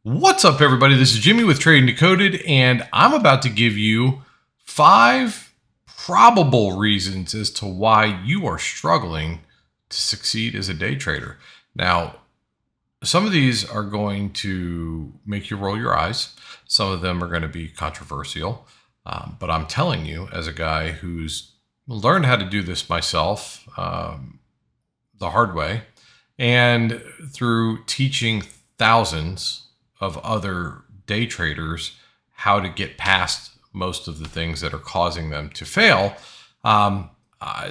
What's up, everybody? This is Jimmy with Trading Decoded, and I'm about to give you 5 probable reasons as to why you are struggling to succeed as a day trader. Now, some of these are going to make you roll your eyes. Some of them are going to be controversial, but I'm telling you, as a guy who's learned how to do this myself the hard way, and through teaching thousands of other day traders how to get past most of the things that are causing them to fail.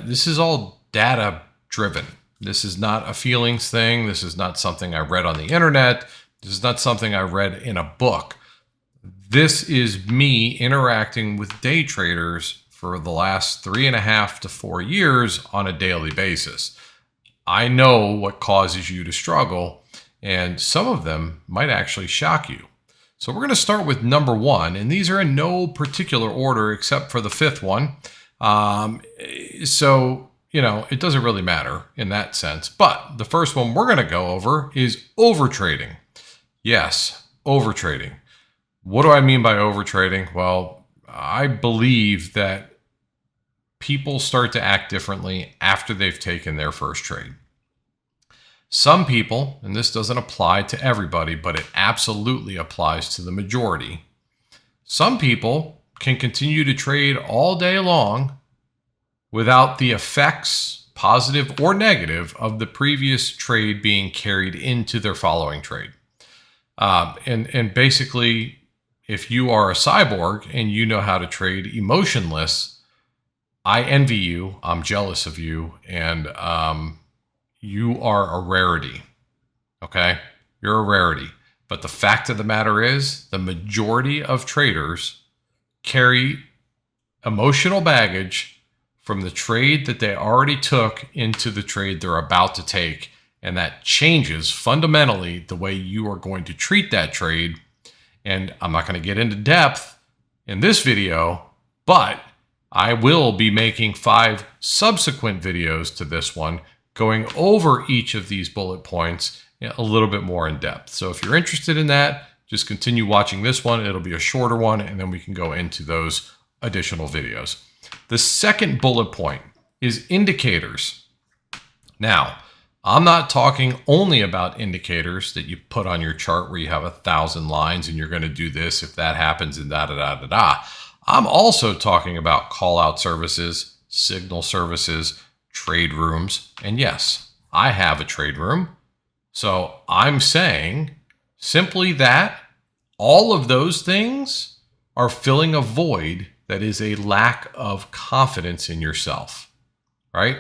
This is all data driven. This is not a feelings thing. This is not something I read on the internet. This is not something I read in a book. This is me interacting with day traders for the last 3.5 to 4 years on a daily basis. I know what causes you to struggle, and some of them might actually shock you. So we're going to start with number 1, and these are in no particular order except for the 5th one. It doesn't really matter in that sense. But the first one we're going to go over is overtrading. Yes, overtrading. What do I mean by overtrading? Well, I believe that people start to act differently after they've taken their first trade. Some people, and this doesn't apply to everybody, but it absolutely applies to the majority. Some people can continue to trade all day long without the effects, positive or negative, of the previous trade being carried into their following trade. And basically, if you are a cyborg and you know how to trade emotionless, I envy you, I'm jealous of you, and you are a rarity, okay? You're a rarity. But the fact of the matter is, the majority of traders carry emotional baggage from the trade that they already took into the trade they're about to take. And that changes fundamentally the way you are going to treat that trade. And I'm not going to get into depth in this video, but I will be making 5 subsequent videos to this one, going over each of these bullet points a little bit more in depth. So if you're interested in that, just continue watching this one. It'll be a shorter one, and then we can go into those additional videos. The second bullet point is indicators. Now, I'm not talking only about indicators that you put on your chart where you have 1,000 lines and you're going to do this if that happens and da-da-da-da-da. I'm also talking about call-out services, signal services, trade rooms, and yes, I have a trade room. So I'm saying simply that all of those things are filling a void that is a lack of confidence in yourself, right?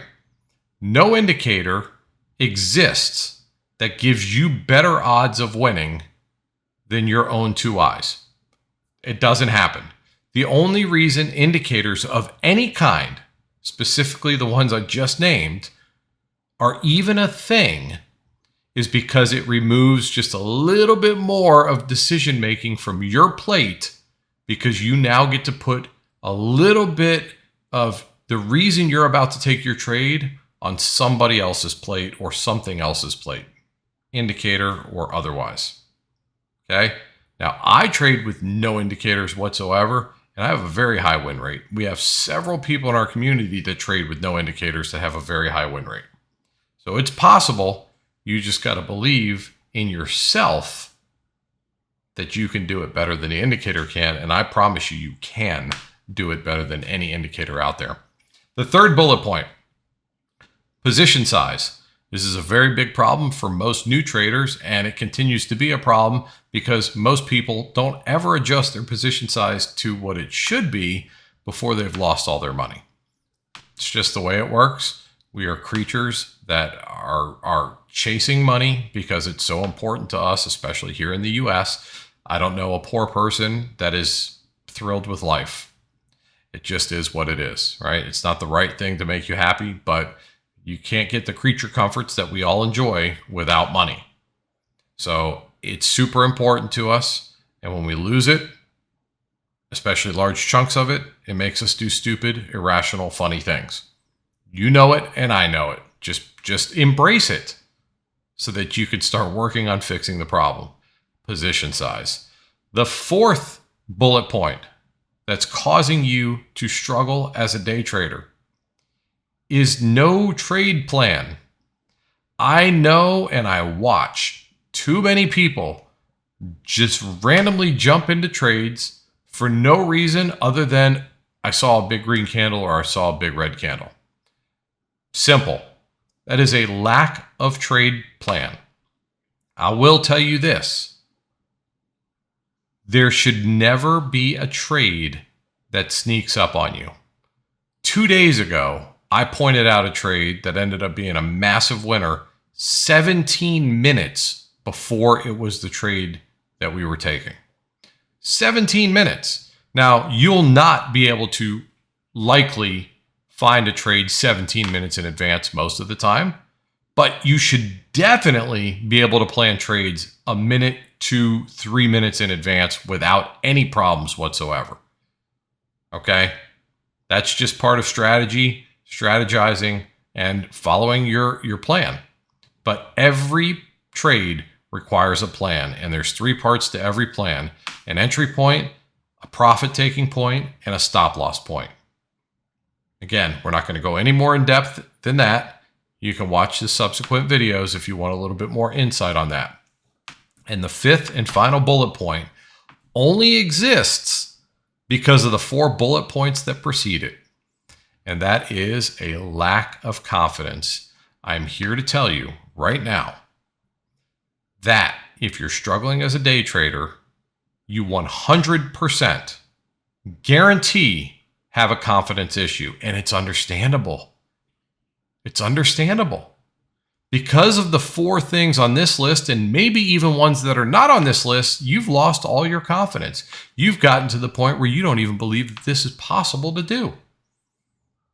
No indicator exists that gives you better odds of winning than your own 2 eyes. It doesn't happen. The only reason indicators of any kind, specifically the ones I just named, are even a thing is because it removes just a little bit more of decision making from your plate, because you now get to put a little bit of the reason you're about to take your trade on somebody else's plate or something else's plate, indicator or otherwise. Okay? Now, I trade with no indicators whatsoever, and I have a very high win rate. We have several people in our community that trade with no indicators that have a very high win rate. So it's possible. You just got to believe in yourself that you can do it better than the indicator can. And I promise you, you can do it better than any indicator out there. The third bullet point, position size. This is a very big problem for most new traders, and it continues to be a problem because most people don't ever adjust their position size to what it should be before they've lost all their money. It's just the way it works. We are creatures that are chasing money because it's so important to us, especially here in the US. I don't know a poor person that is thrilled with life. It just is what it is, right? It's not the right thing to make you happy, but you can't get the creature comforts that we all enjoy without money. So it's super important to us. And when we lose it, especially large chunks of it, it makes us do stupid, irrational, funny things. You know it, and I know it. Just embrace it so that you can start working on fixing the problem. position size. The fourth bullet point that's causing you to struggle as a day trader is no trade plan. I know and I watch too many people just randomly jump into trades for no reason other than I saw a big green candle or I saw a big red candle. Simple. That is a lack of trade plan. I will tell you this. There should never be a trade that sneaks up on you. 2 days ago, I pointed out a trade that ended up being a massive winner 17 minutes before it was the trade that we were taking. 17 minutes. Now, you'll not be able to likely find a trade 17 minutes in advance most of the time, but you should definitely be able to plan trades a minute to 3 minutes in advance without any problems whatsoever. Okay? That's just part of strategy, strategizing, and following your plan. But every trade requires a plan, and there's 3 parts to every plan: an entry point, a profit-taking point, and a stop-loss point. Again, we're not going to go any more in depth than that. You can watch the subsequent videos if you want a little bit more insight on that. And the 5th and final bullet point only exists because of the 4 bullet points that precede it. And that is a lack of confidence. I'm here to tell you right now that if you're struggling as a day trader, you 100% guarantee have a confidence issue. And it's understandable. It's understandable. Because of the 4 things on this list, and maybe even ones that are not on this list, you've lost all your confidence. You've gotten to the point where you don't even believe that this is possible to do.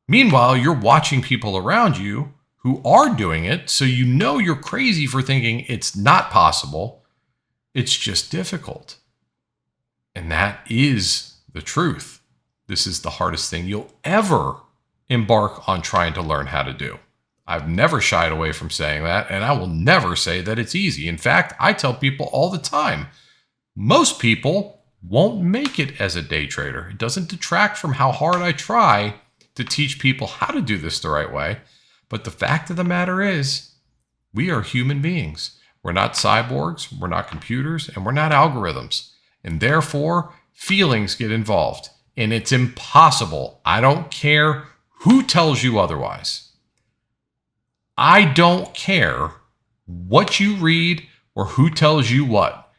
Meanwhile, you're watching people around you who are doing it, so you know you're crazy for thinking it's not possible. It's just difficult. And that is the truth. This is the hardest thing you'll ever embark on trying to learn how to do. I've never shied away from saying that, and I will never say that it's easy. In fact, I tell people all the time, most people won't make it as a day trader. It doesn't detract from how hard I try to teach people how to do this the right way. But the fact of the matter is, we are human beings. We're not cyborgs, we're not computers, and we're not algorithms. And therefore, feelings get involved. And it's impossible. I don't care who tells you otherwise. I don't care what you read or who tells you what.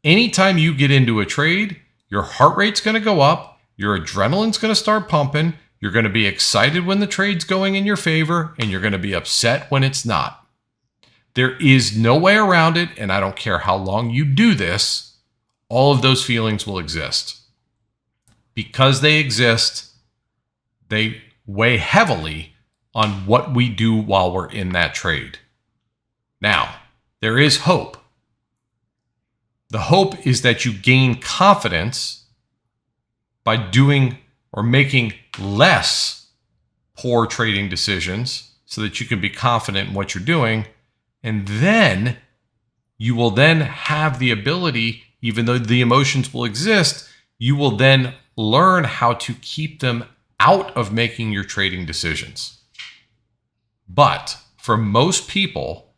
Anytime you get into a trade, your heart rate's going to go up, your adrenaline's going to start pumping, you're going to be excited when the trade's going in your favor, and you're going to be upset when it's not. There is no way around it, and I don't care how long you do this, all of those feelings will exist. Because they exist, they weigh heavily on what we do while we're in that trade. Now, there is hope. The hope is that you gain confidence by doing or making less poor trading decisions so that you can be confident in what you're doing. And then you will then have the ability, even though the emotions will exist, you will then learn how to keep them out of making your trading decisions. But for most people,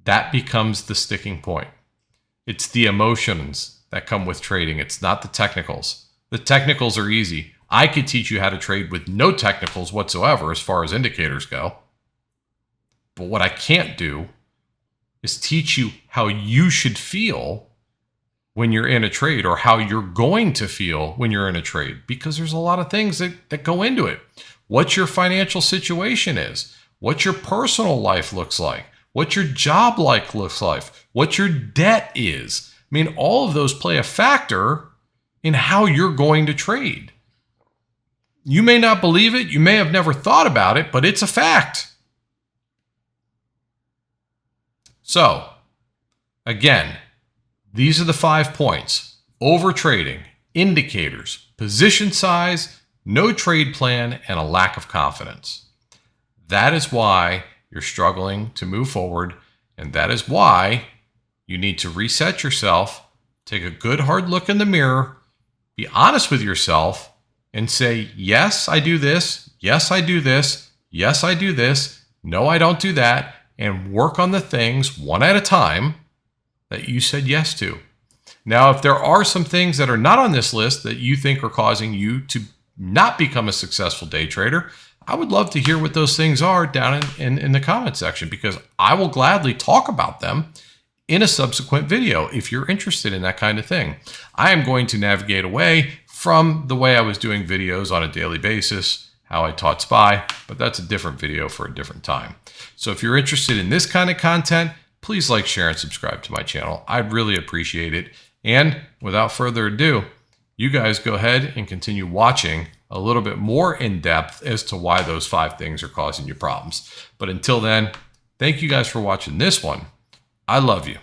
that becomes the sticking point. It's the emotions that come with trading. It's not the technicals. The technicals are easy. I could teach you how to trade with no technicals whatsoever as far as indicators go. But what I can't do is teach you how you should feel when you're in a trade, or how you're going to feel when you're in a trade, because there's a lot of things that go into it. What your financial situation is, what your personal life looks like, what your job life looks like, what your debt is. I mean, all of those play a factor in how you're going to trade. You may not believe it, you may have never thought about it, but it's a fact. So, again, these are the 5 points: overtrading, indicators, position size, no trade plan, and a lack of confidence. That is why you're struggling to move forward, and that is why you need to reset yourself, take a good hard look in the mirror, be honest with yourself, and say, yes, I do this. Yes, I do this. Yes, I do this. No, I don't do that. And work on the things one at a time that you said yes to. Now, if there are some things that are not on this list that you think are causing you to not become a successful day trader, I would love to hear what those things are down in the comment section, because I will gladly talk about them in a subsequent video if you're interested in that kind of thing. I am going to navigate away from the way I was doing videos on a daily basis, how I taught SPY, but that's a different video for a different time. So if you're interested in this kind of content, please like, share, and subscribe to my channel. I'd really appreciate it. And without further ado, you guys go ahead and continue watching a little bit more in depth as to why those 5 things are causing you problems. But until then, thank you guys for watching this one. I love you.